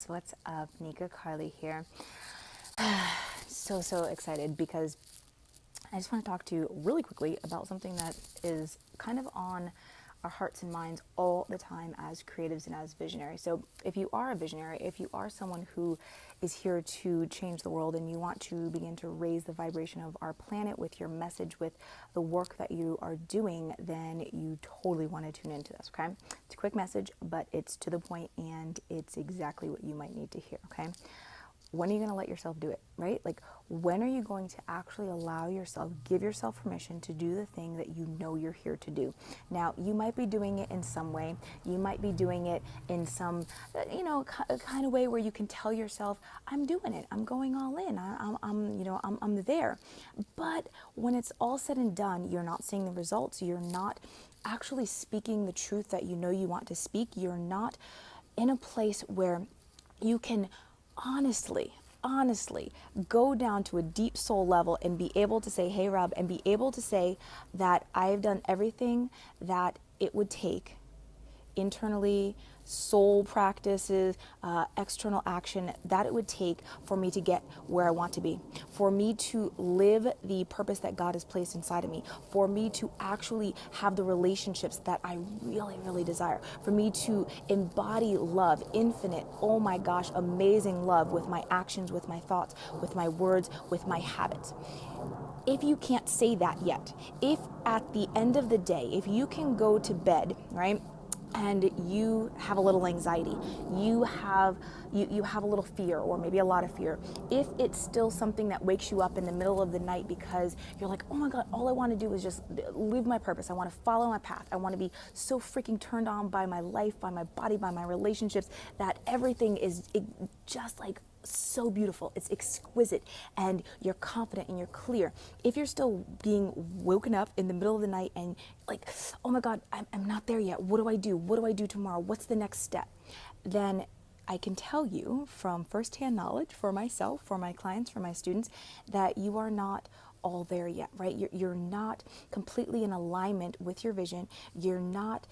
What's up? Nika Carly here. So excited because I just want to talk to you really quickly about something that is kind of on our hearts and minds all the time as creatives and as visionaries. So, if you are a visionary, if you are someone who is here to change the world and you want to begin to raise the vibration of our planet with your message, with the work that you are doing, then you totally want to tune into this, okay? It's a quick message, but it's to the point and it's exactly what you might need to hear, okay? When are you going to let yourself do it, right? Like, when are you going to actually allow yourself, give yourself permission to do the thing that you know you're here to do? Now, you might be doing it in some way. You might be doing it in some, kind of way where you can tell yourself, I'm doing it. I'm going all in. I'm there. But when it's all said and done, you're not seeing the results. You're not actually speaking the truth that you know you want to speak. You're not in a place where you can honestly go down to a deep soul level and be able to say, hey Rob, and be able to say that I've done everything that it would take internally, soul practices, external action that it would take for me to get where I want to be, for me to live the purpose that God has placed inside of me, for me to actually have the relationships that I really desire, for me to embody love, infinite, oh my gosh, amazing love with my actions, with my thoughts, with my words, with my habits. If you can't say that yet, if at the end of the day, if you can go to bed, right, and you have a little anxiety, you have a little fear, or maybe a lot of fear, if it's still something that wakes you up in the middle of the night because you're like, oh my God, all I want to do is just live my purpose, I want to follow my path, I want to be so freaking turned on by my life, by my body, by my relationships, that everything is just like so beautiful, it's exquisite, and you're confident and you're clear. If you're still being woken up in the middle of the night and like, oh my God, I'm not there yet, what do I do? What do I do tomorrow? What's the next step? Then I can tell you from firsthand knowledge, for myself, for my clients, for my students, that you are not all there yet, right? You're not completely in alignment with your vision. You're not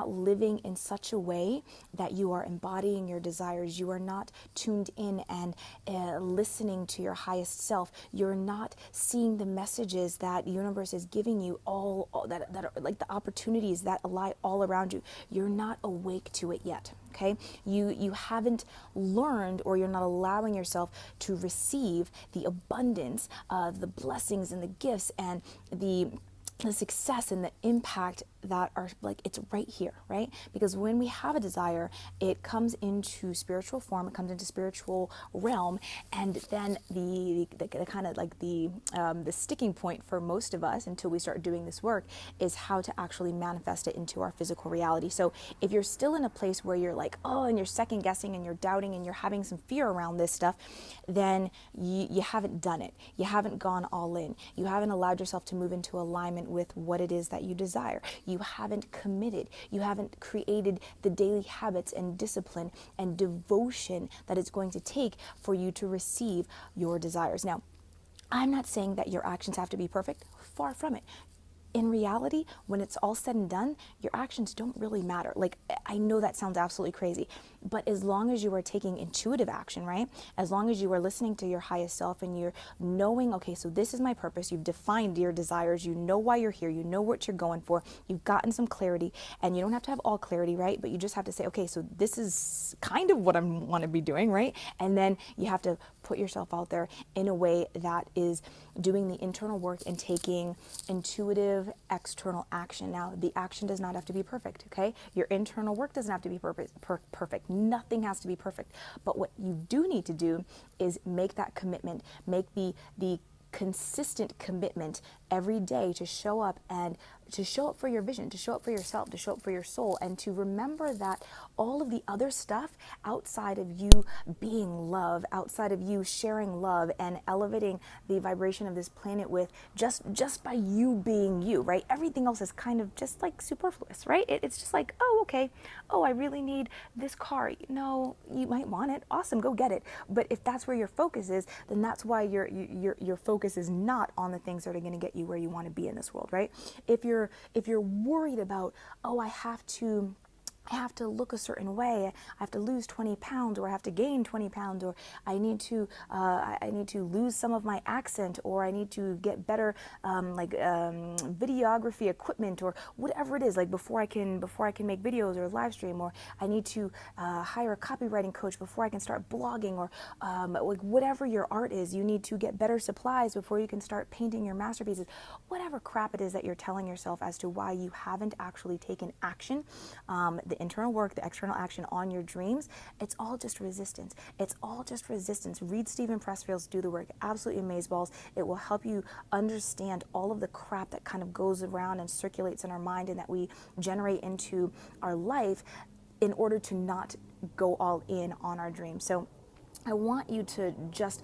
living in such a way that you are embodying your desires. You are not tuned in and listening to your highest self. You're not seeing the messages that the universe is giving you, all that are like the opportunities that lie all around you. You're not awake to it yet. Okay, you haven't learned, or you're not allowing yourself to receive the abundance of the blessings and the gifts and the success and the impact that are like, it's right here, right? Because when we have a desire, it comes into spiritual form, it comes into spiritual realm, and then the kind of like the sticking point for most of us until we start doing this work is how to actually manifest it into our physical reality. So if you're still in a place where you're like, oh, and you're second guessing and you're doubting and you're having some fear around this stuff, then you haven't done it. You haven't gone all in. You haven't allowed yourself to move into alignment with what it is that you desire. You haven't committed. You haven't created the daily habits and discipline and devotion that it's going to take for you to receive your desires. Now, I'm not saying that your actions have to be perfect. Far from it. In reality, when it's all said and done, your actions don't really matter. Like, I know that sounds absolutely crazy, but as long as you are taking intuitive action, right? As long as you are listening to your highest self and you're knowing, okay, so this is my purpose, you've defined your desires, you know why you're here, you know what you're going for, you've gotten some clarity, and you don't have to have all clarity, right? But you just have to say, okay, so this is kind of what I want to be doing, right? And then you have to put yourself out there in a way that is doing the internal work and taking intuitive external action. Now, the action does not have to be perfect, okay? Your internal work doesn't have to be perfect. Nothing has to be perfect. But what you do need to do is make that commitment, make the consistent commitment every day to show up and to show up for your vision, to show up for yourself, to show up for your soul, and to remember that all of the other stuff outside of you being love, outside of you sharing love and elevating the vibration of this planet with just by you being you, right? Everything else is kind of just like superfluous, right? It's just like, oh, okay. Oh, I really need this car. No, you might want it. Awesome, go get it. But if that's where your focus is, then that's why your focus is not on the things that are going to get you where you want to be in this world, right? If you're worried about, oh, I have to I have to look a certain way. I have to lose 20 pounds, or I have to gain 20 pounds, or I need to lose some of my accent, or I need to get better videography equipment, or whatever it is. Like before I can make videos or live stream, or I need to hire a copywriting coach before I can start blogging, or like whatever your art is. You need to get better supplies before you can start painting your masterpieces. Whatever crap it is that you're telling yourself as to why you haven't actually taken action. The internal work, the external action on your dreams, it's all just resistance. It's all just resistance. Read Stephen Pressfield's Do the Work. Absolutely amazeballs. It will help you understand all of the crap that kind of goes around and circulates in our mind and that we generate into our life in order to not go all in on our dreams. So I want you to just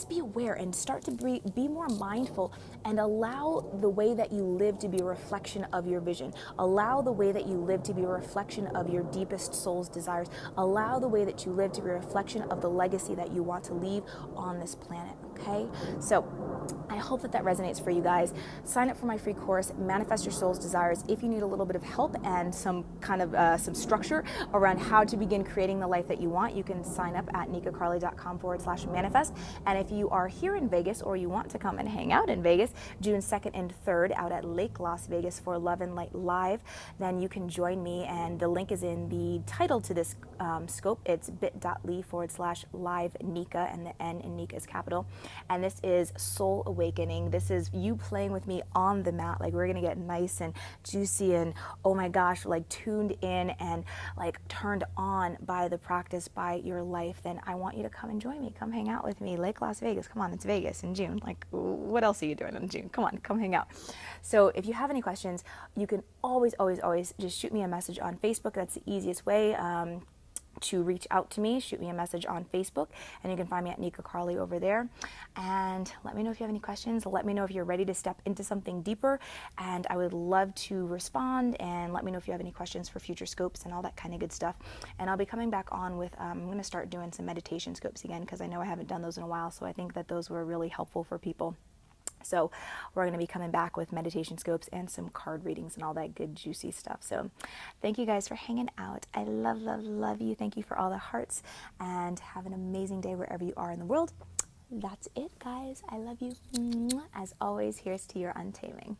be aware and start to be more mindful, and allow the way that you live to be a reflection of your vision. Allow the way that you live to be a reflection of your deepest soul's desires. Allow the way that you live to be a reflection of the legacy that you want to leave on this planet, okay? So I hope that resonates for you guys. Sign up for my free course, Manifest Your Soul's Desires. If you need a little bit of help and some kind of some structure around how to begin creating the life that you want, you can sign up at nikacarly.com/manifest. And if you are here in Vegas, or you want to come and hang out in Vegas, June 2nd and 3rd out at Lake Las Vegas for Love and Light Live, then you can join me. And the link is in the title to this scope. It's bit.ly/live Nika, and the N in Nika is capital. And this is Soul Awakening. This is you playing with me on the mat. Like, we're going to get nice and juicy and, oh my gosh, like tuned in and like turned on by the practice, by your life. Then I want you to come and join me. Come hang out with me. Lake Las Vegas. Come on, it's Vegas in June. Like, what else are you doing in June? Come on, come hang out. So if you have any questions, you can always just shoot me a message on Facebook. That's the easiest way to reach out to me. Shoot me a message on Facebook, and you can find me at Nika Carly over there. And let me know if you have any questions. Let me know if you're ready to step into something deeper, and I would love to respond. And let me know if you have any questions for future scopes and all that kind of good stuff. And I'll be coming back on with, I'm going to start doing some meditation scopes again, because I know I haven't done those in a while, so I think that those were really helpful for people. So we're going to be coming back with meditation scopes and some card readings and all that good juicy stuff. So thank you guys for hanging out. I love you. Thank you for all the hearts, and have an amazing day wherever you are in the world. That's it, guys. I love you. As always, here's to your untaming.